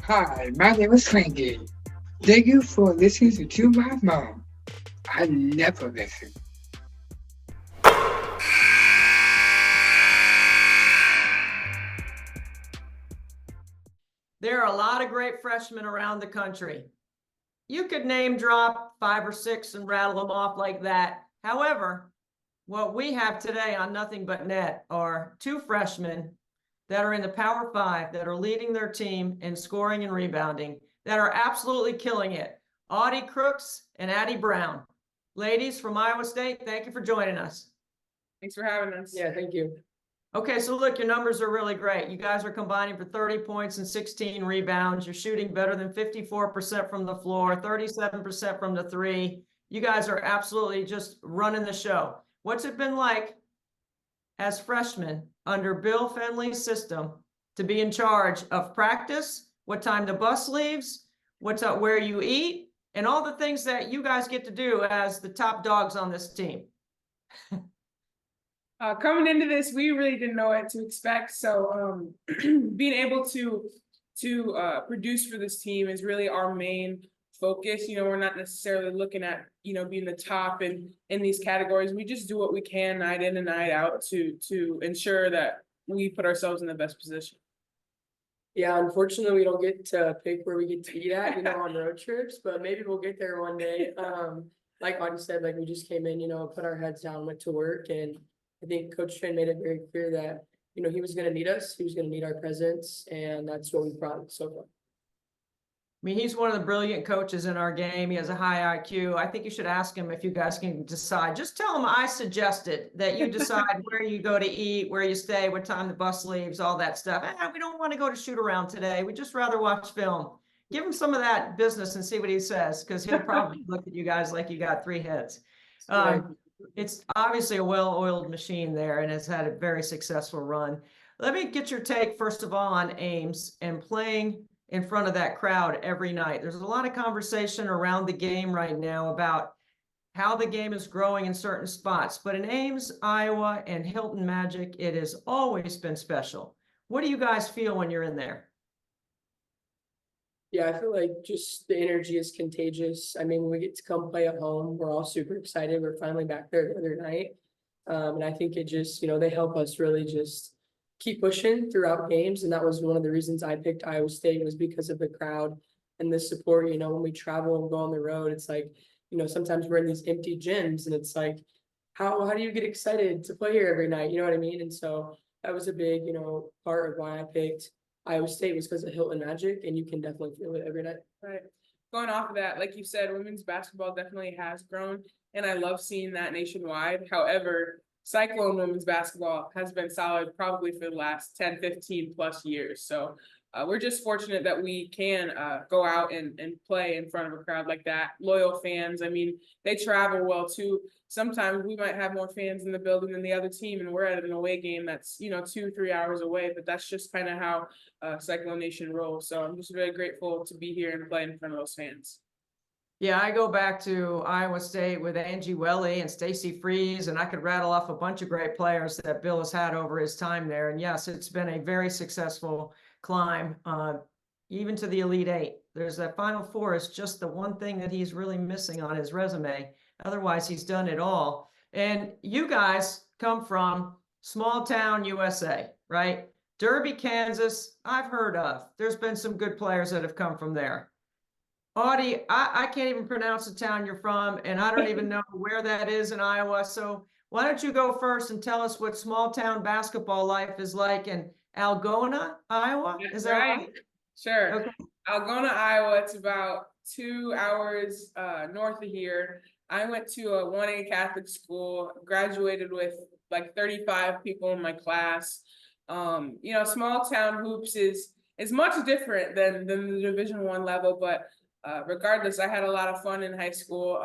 Hi, my name is Frankie. Thank you for listening to my mom. I never listen. There are a lot of great freshmen around the country. You could name drop 5 or 6 and rattle them off like that. However, what we have today on Nothing But Net are 2 freshmen that are in the Power 5 that are leading their team in scoring and rebounding that are absolutely killing it. Audi Crooks and Addy Brown. Ladies from Iowa State, thank you for joining us. Thanks for having us. Yeah, thank you. Okay, so look, your numbers are really great. You guys are combining for 30 points and 16 rebounds. You're shooting better than 54% from the floor, 37% from the three. You guys are absolutely just running the show. What's it been like as freshmen under Bill Finley's system to be in charge of practice, what time the bus leaves, where you eat, and all the things that you guys get to do as the top dogs on this team? Coming into this, we really didn't know what to expect. So being able to produce for this team is really our main focus. You know, we're not necessarily looking at, being the top in these categories. We just do what we can night in and night out to ensure that we put ourselves in the best position. Yeah, unfortunately, we don't get to pick where we get to eat at, on road trips, but maybe we'll get there one day. Like Audie said, like we just came in, put our heads down, went to work, and I think Coach Train made it very clear that, he was going to need us, he was going to need our presence, and that's what we brought so far. I mean, he's one of the brilliant coaches in our game. He has a high IQ. I think you should ask him if you guys can decide. Just tell him I suggested that you decide where you go to eat, where you stay, what time the bus leaves, all that stuff. We don't want to go to shoot around today. We'd just rather watch film. Give him some of that business and see what he says, because he'll probably look at you guys like you got 3 heads. It's obviously a well-oiled machine there and has had a very successful run. Let me get your take, first of all, on Ames and playing in front of that crowd every night. There's a lot of conversation around the game right now about how the game is growing in certain spots. But in Ames, Iowa, and Hilton Magic, it has always been special. What do you guys feel when you're in there? Yeah, I feel like just the energy is contagious. I mean, when we get to come play at home, we're all super excited. We're finally back there the other night. And I think it just, they help us really just keep pushing throughout games. And that was one of the reasons I picked Iowa State, was because of the crowd and the support. When we travel and go on the road, it's like, sometimes we're in these empty gyms and it's like, how do you get excited to play here every night? You know what I mean? And so that was a big, part of why I picked Iowa State, was because of Hilton Magic, and you can definitely feel it every night. Right. Going off of that, like you said, women's basketball definitely has grown, and I love seeing that nationwide. However, Cyclone women's basketball has been solid probably for the last 10, 15 plus years. So we're just fortunate that we can go out and play in front of a crowd like that. Loyal fans. I mean, they travel well too. Sometimes we might have more fans in the building than the other team, and we're at an away game that's, 2-3 hours away, but that's just kind of how Cyclone Nation rolls. So I'm just very grateful to be here and play in front of those fans. Yeah, I go back to Iowa State with Angie Welly and Stacy Freeze, and I could rattle off a bunch of great players that Bill has had over his time there. And yes, it's been a very successful climb, even to the Elite Eight. There's that Final Four is just the one thing that he's really missing on his resume. Otherwise, he's done it all. And you guys come from small town USA, right? Derby, Kansas, I've heard of. There's been some good players that have come from there. Audie, I can't even pronounce the town you're from, and I don't even know where that is in Iowa. So why don't you go first and tell us what small town basketball life is like in Algona, Iowa? That's is that right? Sure. Okay. Algona, Iowa, it's about 2 hours north of here. I went to a 1A Catholic school, graduated with like 35 people in my class. Small town hoops is much different than the Division I level, but regardless, I had a lot of fun in high school.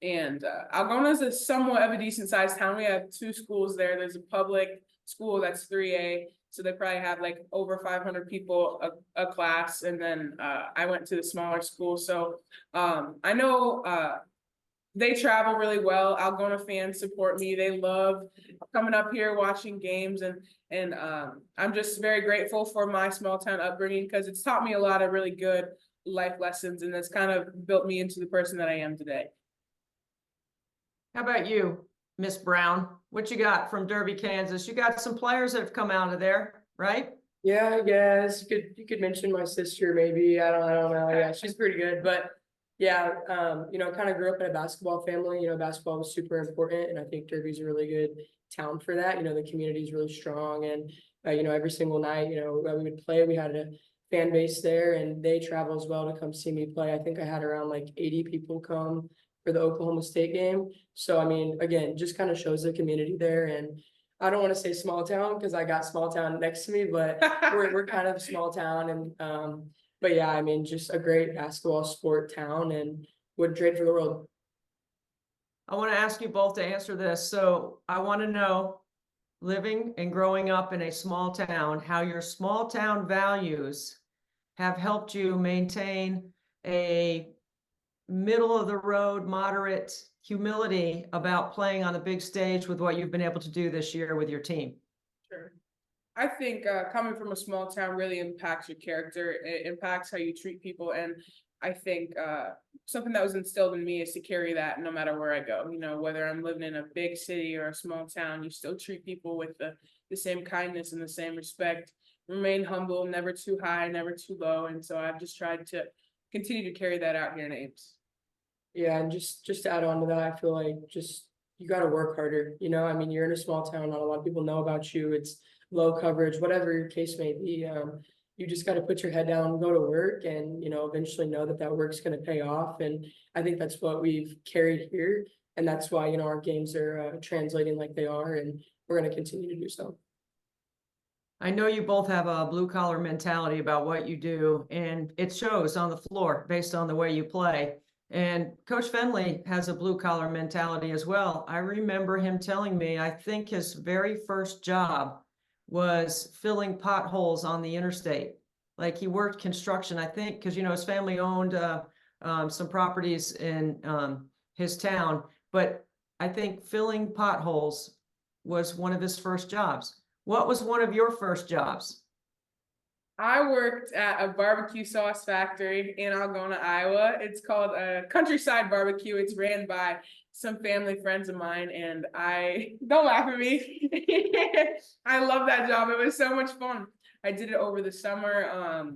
And Algona is a somewhat of a decent sized town. We have 2 schools there. There's a public school that's 3A. So they probably have like over 500 people a class. And then I went to the smaller school. So I know They travel really well. Algona fans support me. They love coming up here, watching games, and I'm just very grateful for my small town upbringing because it's taught me a lot of really good life lessons, and it's kind of built me into the person that I am today. How about you, Miss Brown? What you got from Derby, Kansas? You got some players that have come out of there, right? Yeah, I guess you could mention my sister maybe. I don't know. Yeah, she's pretty good. But yeah, you know, kind of grew up in a basketball family. You know, basketball was super important, and I think Derby's a really good town for that. You know, the community is really strong, and you know, every single night, you know, we would play. We had a fan base there, and they travel as well to come see me play. I think I had around like 80 people come for the Oklahoma State game. So I mean, again, just kind of shows the community there. And I don't want to say small town because I got small town next to me, but we're kind of a small town. And but yeah, I mean, just a great basketball sport town, and would trade for the world. I want to ask you both to answer this. So I want to know, living and growing up in a small town, how your small town values have helped you maintain a middle of the road, moderate humility about playing on the big stage with what you've been able to do this year with your team. Sure. I think coming from a small town really impacts your character. It impacts how you treat people. And I think something that was instilled in me is to carry that no matter where I go. You know, whether I'm living in a big city or a small town, you still treat people with the same kindness and the same respect. Remain humble, never too high, never too low. And so I've just tried to continue to carry that out here in Ames. Yeah, and just to add on to that, I feel like just you got to work harder. You know, I mean, you're in a small town, not a lot of people know about you. It's low coverage, whatever your case may be. You just got to put your head down, go to work, and you know, eventually know that work's going to pay off. And I think that's what we've carried here, and that's why, you know, our games are translating like they are, and we're going to continue to do so. I know you both have a blue collar mentality about what you do, and it shows on the floor based on the way you play. And Coach Fenley has a blue collar mentality as well. I remember him telling me, I think his very first job was filling potholes on the interstate. Like he worked construction, I think, because, you know, his family owned some properties in his town, but I think filling potholes was one of his first jobs. What was one of your first jobs? I worked at a barbecue sauce factory in Algona, Iowa. It's called Countryside Barbecue. It's ran by some family friends of mine, and don't laugh at me. I love that job. It was so much fun. I did it over the summer.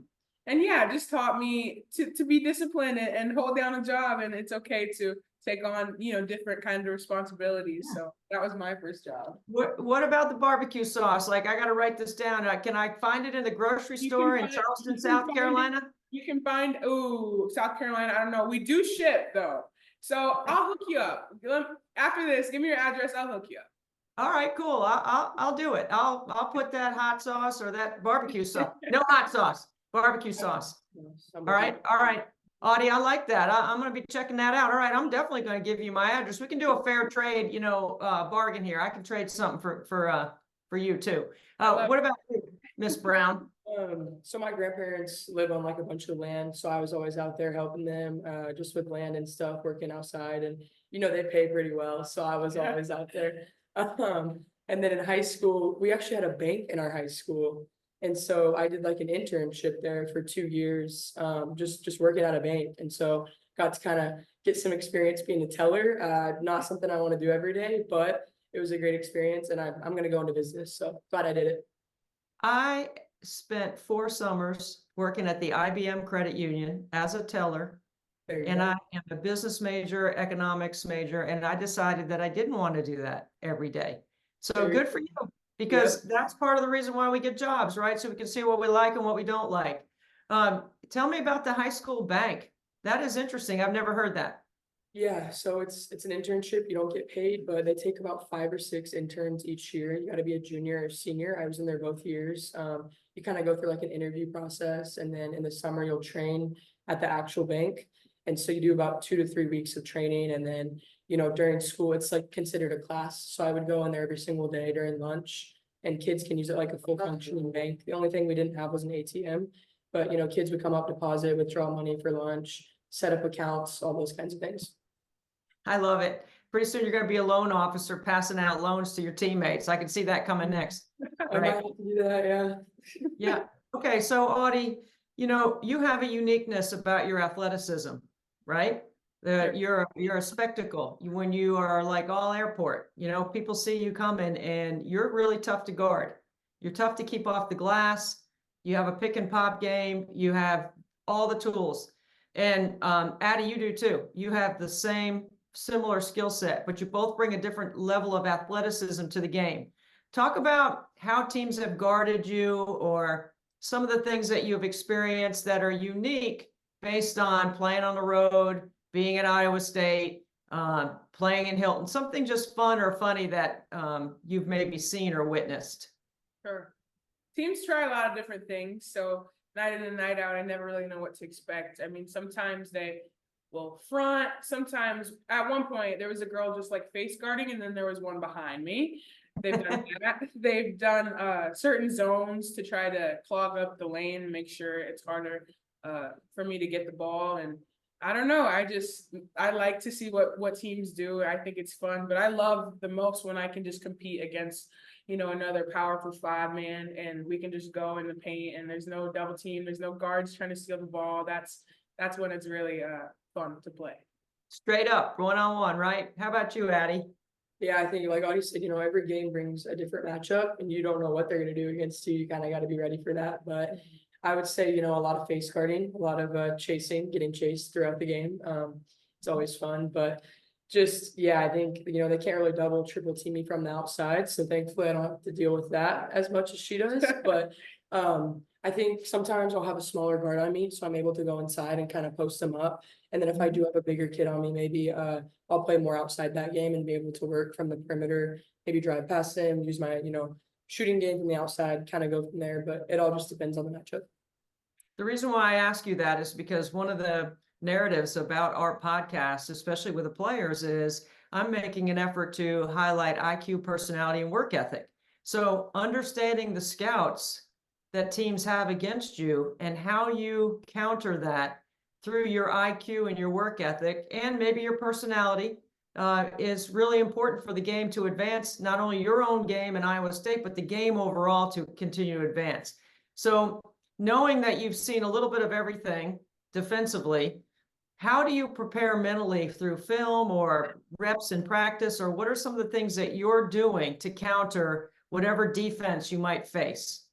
And yeah, it just taught me to be disciplined and hold down a job, and it's okay to take on, you know, different kinds of responsibilities. So that was my first job. What about the barbecue sauce? Like, I got to write this down. Can I find it in the grocery store in Charleston, South Carolina? You can find, South Carolina. I don't know. We do ship though. So I'll hook you up. After this, give me your address. I'll hook you up. All right, cool. I'll do it. I'll put that hot sauce or that barbecue sauce. No hot sauce, barbecue sauce. All right. Audie, I like that. I'm going to be checking that out. All right, I'm definitely going to give you my address. We can do a fair trade, you know, bargain here. I can trade something for you too. What about you, Miss Brown? So my grandparents live on like a bunch of land, so I was always out there helping them, just with land and stuff, working outside, and you know, they pay pretty well, so I was always out there. And then in high school, we actually had a bank in our high school. And so I did like an internship there for 2 years, just working at a bank. And so got to kind of get some experience being a teller. Not something I want to do every day, but it was a great experience, and I'm going to go into business. So glad I did it. I spent 4 summers working at the IBM Credit Union as a teller. And I am a business major, economics major, and I decided that I didn't want to do that every day. So good for you. Because that's part of the reason why we get jobs, right? So we can see what we like and what we don't like. Tell me about the high school bank. That is interesting. I've never heard that. Yeah, so it's an internship. You don't get paid, but they take about 5 or 6 interns each year. You got to be a junior or senior. I was in there both years. You kind of go through like an interview process, and then in the summer you'll train at the actual bank. And so you do about 2 to 3 weeks of training, and then, you know, during school, it's like considered a class. So I would go in there every single day during lunch, and kids can use it like a full functioning bank. The only thing we didn't have was an ATM, but you know, kids would come up, deposit, withdraw money for lunch, set up accounts, all those kinds of things. I love it. Pretty soon you're going to be a loan officer passing out loans to your teammates. I can see that coming next. I might Right. have to do that, yeah. Yeah. Okay. So Audie, you have a uniqueness about your athleticism, right? Sure. You're a spectacle when you are like all airport. People see you coming, and you're really tough to guard. You're tough to keep off the glass. You have a pick and pop game. You have all the tools, and Addy, you do too. You have the similar skill set, but you both bring a different level of athleticism to the game. Talk about how teams have guarded you, or some of the things that you've experienced that are unique based on playing on the road, being at Iowa State, playing in Hilton, something just fun or funny that you've maybe seen or witnessed. Sure. Teams try a lot of different things. So night in and night out, I never really know what to expect. I mean, sometimes they will front. Sometimes at one point there was a girl just like face guarding, and then there was one behind me. They've done that. They've done certain zones to try to clog up the lane and make sure it's harder for me to get the ball. And I don't know. I like to see what teams do. I think it's fun, but I love the most when I can just compete against, another powerful 5-man, and we can just go in the paint, and there's no double team. There's no guards trying to steal the ball. That's when it's really fun to play. Straight up, 1-on-1, right? How about you, Addy? Yeah, I think like Audie said, every game brings a different matchup, and you don't know what they're going to do against you. You kind of got to be ready for that. But I would say, a lot of face guarding, a lot of chasing, getting chased throughout the game. It's always fun, but just, yeah, I think, they can't really double, triple team me from the outside. So thankfully I don't have to deal with that as much as she does. But I think sometimes I'll have a smaller guard on me, so I'm able to go inside and kind of post them up. And then if I do have a bigger kid on me, maybe I'll play more outside that game and be able to work from the perimeter, maybe drive past him, use my, shooting game from the outside, kind of go from there. But it all just depends on the matchup. The reason why I ask you that is because one of the narratives about our podcast, especially with the players, is I'm making an effort to highlight IQ, personality, and work ethic. So understanding the scouts that teams have against you and how you counter that through your IQ and your work ethic and maybe your personality is really important for the game to advance, not only your own game in Iowa State, but the game overall to continue to advance. So knowing that you've seen a little bit of everything defensively, how do you prepare mentally through film or reps in practice, or what are some of the things that you're doing to counter whatever defense you might face?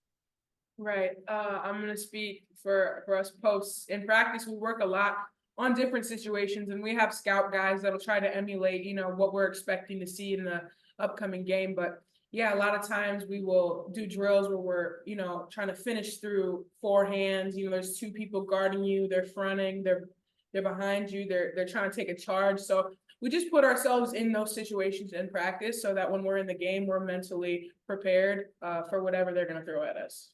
Right. I'm going to speak for us posts. In practice, we work a lot on different situations, and we have scout guys that'll try to emulate, what we're expecting to see in the upcoming game. But yeah, a lot of times we will do drills where we're, trying to finish through forehands. There's two people guarding you, they're fronting, they're behind you, they're trying to take a charge. So we just put ourselves in those situations in practice so that when we're in the game, we're mentally prepared for whatever they're going to throw at us.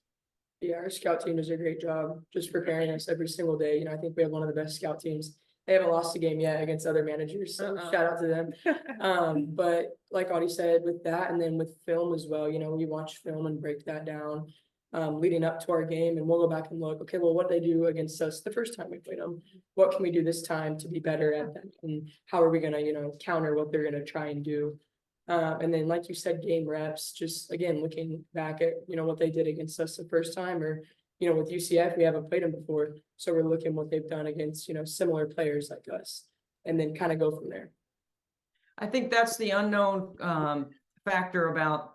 Yeah, our scout team does a great job just preparing us every single day. I think we have one of the best scout teams. They haven't lost a game yet against other managers, so shout out to them. But like Audie said, with that and then with film as well, we watch film and break that down leading up to our game, and we'll go back and look, okay, well, what they do against us the first time we played them, what can we do this time to be better at that, and how are we going to, counter what they're going to try and do. And then, like you said, game reps, just again, looking back at, what they did against us the first time, or, with UCF, we haven't played them before. So we're looking what they've done against, similar players like us, and then kind of go from there. I think that's the unknown factor about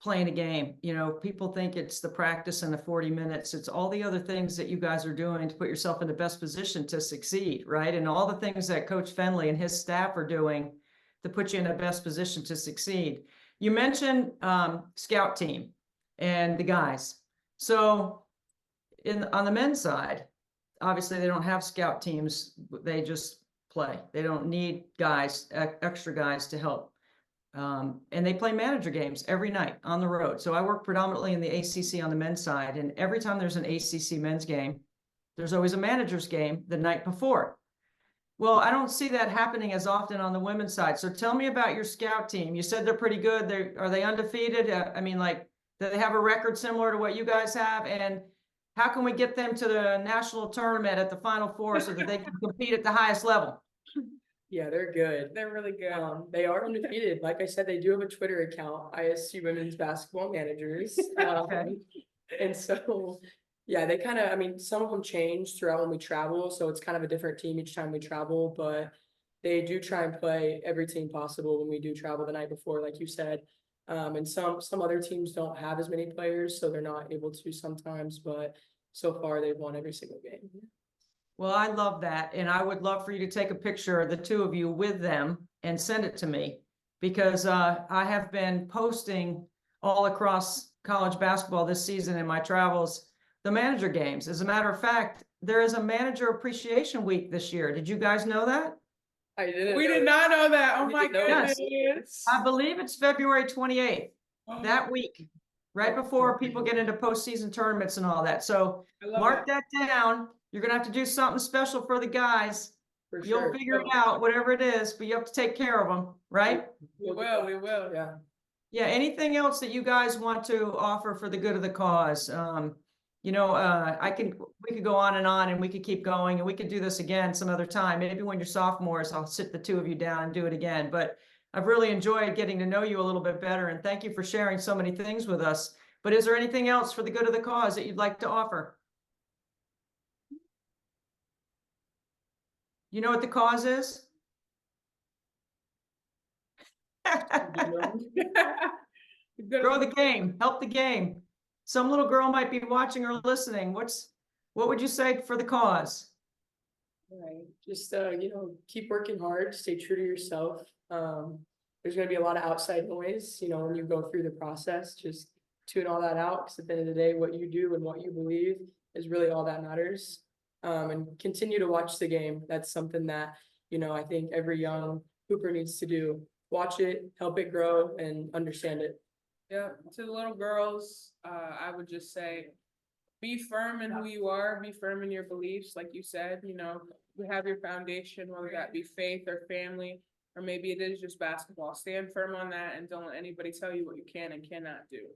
playing a game. People think it's the practice and the 40 minutes. It's all the other things that you guys are doing to put yourself in the best position to succeed, right? And all the things that Coach Fenley and his staff are doing to put you in the best position to succeed. You mentioned scout team and the guys. So on the men's side, obviously they don't have scout teams. They just play. They don't need guys, extra guys to help. And they play manager games every night on the road. So I work predominantly in the ACC on the men's side. And every time there's an ACC men's game, there's always a manager's game the night before. Well, I don't see that happening as often on the women's side. So tell me about your scout team. You said they're pretty good. Are they undefeated? I mean, like, do they have a record similar to what you guys have? And how can we get them to the national tournament at the Final Four so that they can compete at the highest level? Yeah, they're good. They're really good. They are undefeated. Like I said, they do have a Twitter account, ISU Women's Basketball Managers. Okay. And so, yeah, they kind of, I mean, some of them change throughout when we travel, so it's kind of a different team each time we travel, but they do try and play every team possible when we do travel the night before, like you said. And some other teams don't have as many players, so they're not able to sometimes, but so far they've won every single game. Well, I love that. And I would love for you to take a picture of the two of you with them and send it to me because I have been posting all across college basketball this season in my travels, the manager games. As a matter of fact, there is a manager appreciation week this year. Did you guys know that? I didn't. We know did that. not know that. Oh We my didn't know goodness. I believe it's February 28th, that week, right before people get into postseason tournaments and all that. So I love mark it. that down. You're going to have to do something special for the guys. For You'll sure. figure it out, whatever it is, but you have to take care of them, right? We will, we will. Yeah. Yeah, anything else that you guys want to offer for the good of the cause? We could go on and we could keep going and we could do this again some other time. Maybe when you're sophomores, I'll sit the two of you down and do it again. But I've really enjoyed getting to know you a little bit better and thank you for sharing so many things with us. But is there anything else for the good of the cause that you'd like to offer? You know what the cause is? Grow the game, help the game. Some little girl might be watching or listening. What would you say for the cause? Right. Just keep working hard, stay true to yourself. There's gonna be a lot of outside noise, when you go through the process. Just tune all that out because at the end of the day, what you do and what you believe is really all that matters. And continue to watch the game. That's something that, I think every young hooper needs to do. Watch it, help it grow, and understand it. Yeah, to the little girls, I would just say, be firm in who you are, be firm in your beliefs, like you said, you have your foundation, whether that be faith or family, or maybe it is just basketball. Stand firm on that and don't let anybody tell you what you can and cannot do.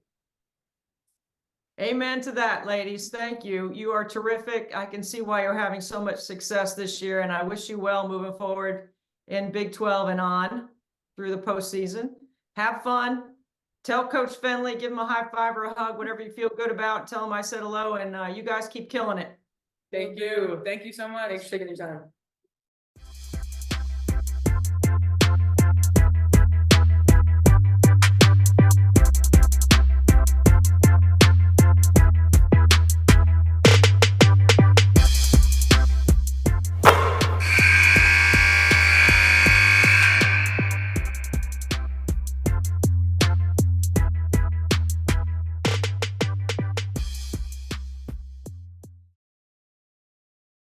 Amen to that, ladies. Thank you. You are terrific. I can see why you're having so much success this year, and I wish you well moving forward in Big 12 and on through the postseason. Have fun. Tell Coach Finley, give him a high five or a hug, whatever you feel good about. Tell him I said hello, and you guys keep killing it. Thank you. Thank you so much. Thanks for taking your time.